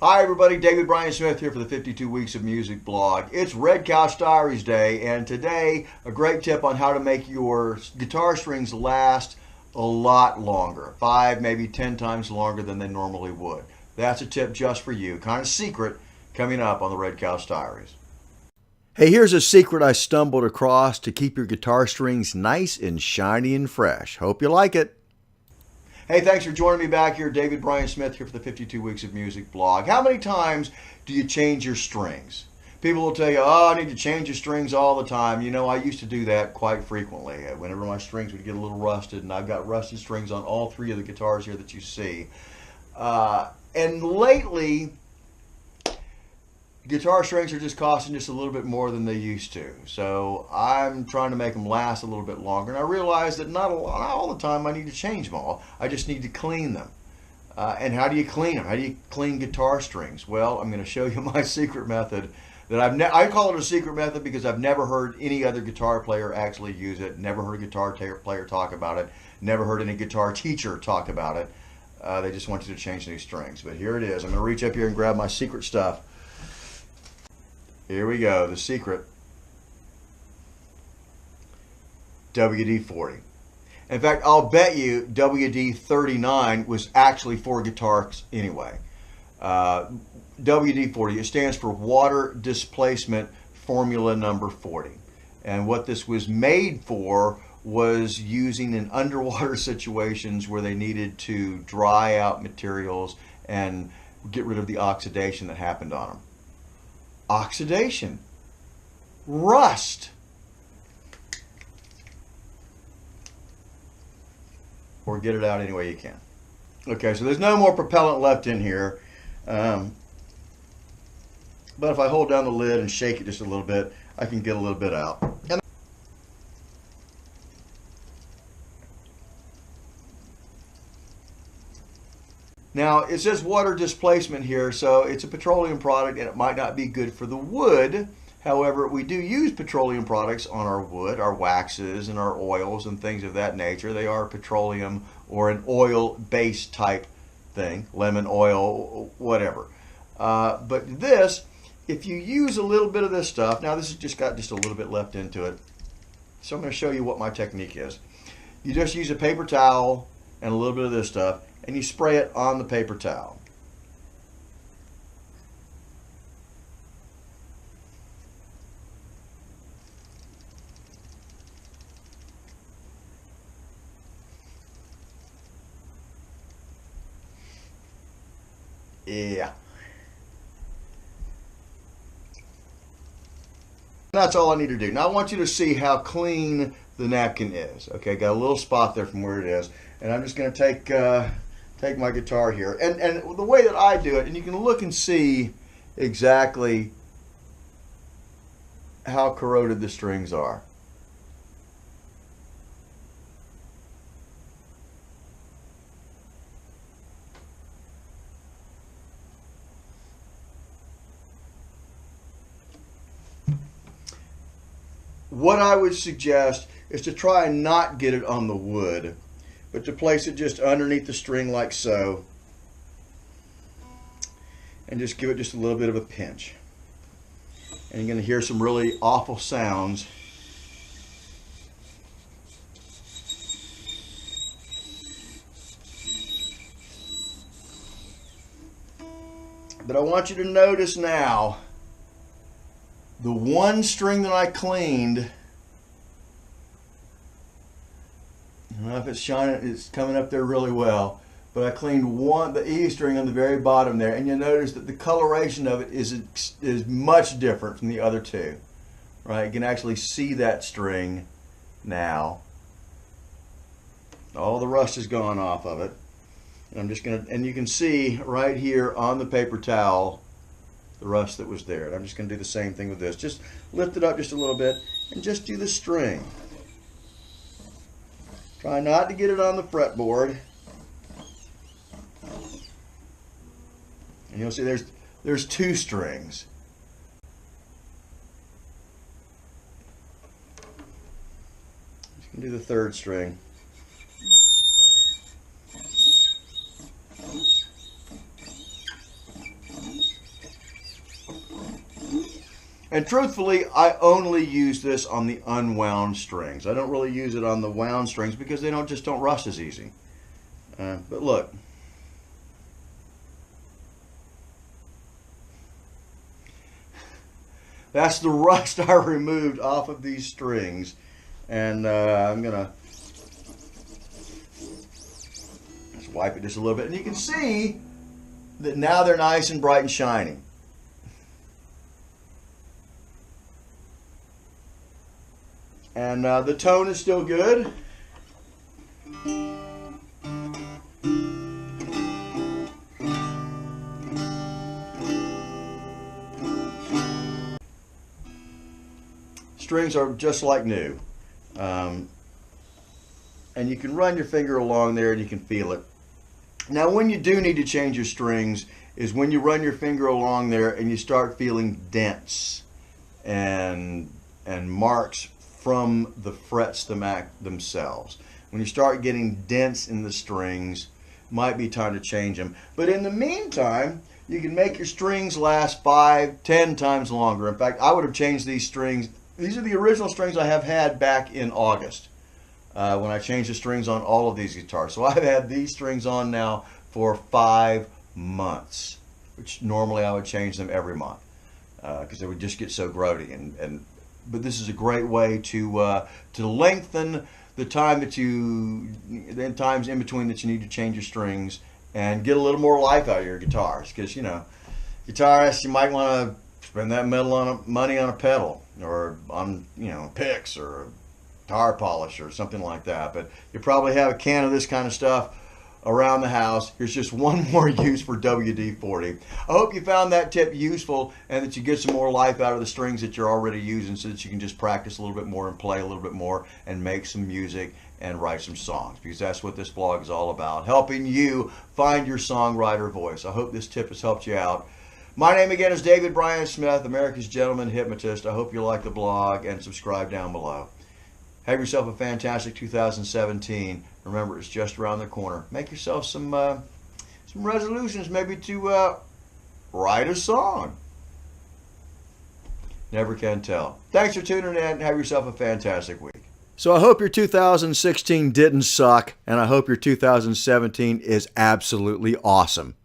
Hi everybody, Bryan Smith here for the 52 Weeks of Music blog. It's Red Couch Diaries Day, and today a great tip on how to make your guitar strings last a lot longer, 5, maybe 10 times longer than they normally would. That's a tip just for you, kind of secret, coming up on the Red Couch Diaries. Hey, here's a secret I stumbled across to keep your guitar strings nice and shiny and fresh. Hope you like it. Hey, thanks for joining me back here. Bryan Smith here for the 52 Weeks of Music blog. How many times do you change your strings? People will tell you, oh, I need to change your strings all the time. You know, I used to do that quite frequently. Whenever my strings would get a little rusted, and I've got rusted strings on all 3 of the guitars here that you see. And lately, guitar strings are just costing just a little bit more than they used to. So I'm trying to make them last a little bit longer. And I realize that not all the time I need to change them all. I just need to clean them. And how do you clean them? How do you clean guitar strings? Well, I'm going to show you my secret method. I call it a secret method because I've never heard any other guitar player actually use it. Never heard a guitar player talk about it. Never heard any guitar teacher talk about it. They just want you to change these strings. But here it is. I'm going to reach up here and grab my secret stuff. Here we go, the secret. WD-40. In fact, I'll bet you WD-39 was actually for guitars anyway. WD-40, it stands for Water Displacement Formula Number 40. And what this was made for was using in underwater situations where they needed to dry out materials and get rid of the oxidation that happened on them. Oxidation, rust, or get it out any way you can. Okay, so there's no more propellant left in here, but if I hold down the lid and shake it just a little bit, I can get a little bit out. Now, it says water displacement here, so it's a petroleum product and it might not be good for the wood. However, we do use petroleum products on our wood, our waxes and our oils and things of that nature. They are petroleum or an oil-based type thing, lemon oil, whatever. But this, if you use a little bit of this stuff, now this has just got just a little bit left into it. So I'm going to show you what my technique is. You just use a paper towel and a little bit of this stuff, and you spray it on the paper towel. Yeah. That's all I need to do. Now I want you to see how clean the napkin is. Okay, got a little spot there from where it is. And I'm just going to take my guitar here. And the way that I do it, and you can look and see exactly how corroded the strings are. What I would suggest is to try and not get it on the wood, but to place it just underneath the string like so, and just give it just a little bit of a pinch. And you're going to hear some really awful sounds. But I want you to notice now, the one string that I cleaned, I don't know if it's shining, it's coming up there really well, but I cleaned the E string on the very bottom there, and you'll notice that the coloration of it is much different from the other 2. Right? You can actually see that string now. All the rust is gone off of it. And I'm just gonna, and you can see right here on the paper towel the rust that was there. And I'm just going to do the same thing with this. Just lift it up just a little bit and just do the string. Try not to get it on the fretboard. And you'll see there's 2 strings. Just going to do the 3rd string. And truthfully, I only use this on the unwound strings. I don't really use it on the wound strings because they just don't rust as easy. But look. That's the rust I removed off of these strings. And I'm going to just wipe it just a little bit. And you can see that now they're nice and bright and shiny. And the tone is still good. Strings are just like new. And you can run your finger along there and you can feel it. Now when you do need to change your strings is when you run your finger along there and you start feeling dents and marks from the frets themselves. When you start getting dents in the strings, might be time to change them. But in the meantime, you can make your strings last 5, 10 times longer. In fact, I would have changed these strings. These are the original strings I have had back in August when I changed the strings on all of these guitars. So I've had these strings on now for 5 months, which normally I would change them every month because they would just get so grody. But this is a great way to lengthen the time the times in between that you need to change your strings and get a little more life out of your guitars. Because guitarists, you might want to spend that money on a pedal or on picks or tire polish or something like that. But you probably have a can of this kind of stuff around the house. Here's just one more use for WD-40. I hope you found that tip useful and that you get some more life out of the strings that you're already using so that you can just practice a little bit more and play a little bit more and make some music and write some songs, because that's what this blog is all about, helping you find your songwriter voice. I hope this tip has helped you out. My name again is David Bryan Smith, America's Gentleman Hypnotist. I hope you like the blog and subscribe down below. Have yourself a fantastic 2017. Remember, it's just around the corner. Make yourself some resolutions, maybe to write a song. Never can tell. Thanks for tuning in. Have yourself a fantastic week. So I hope your 2016 didn't suck, and I hope your 2017 is absolutely awesome.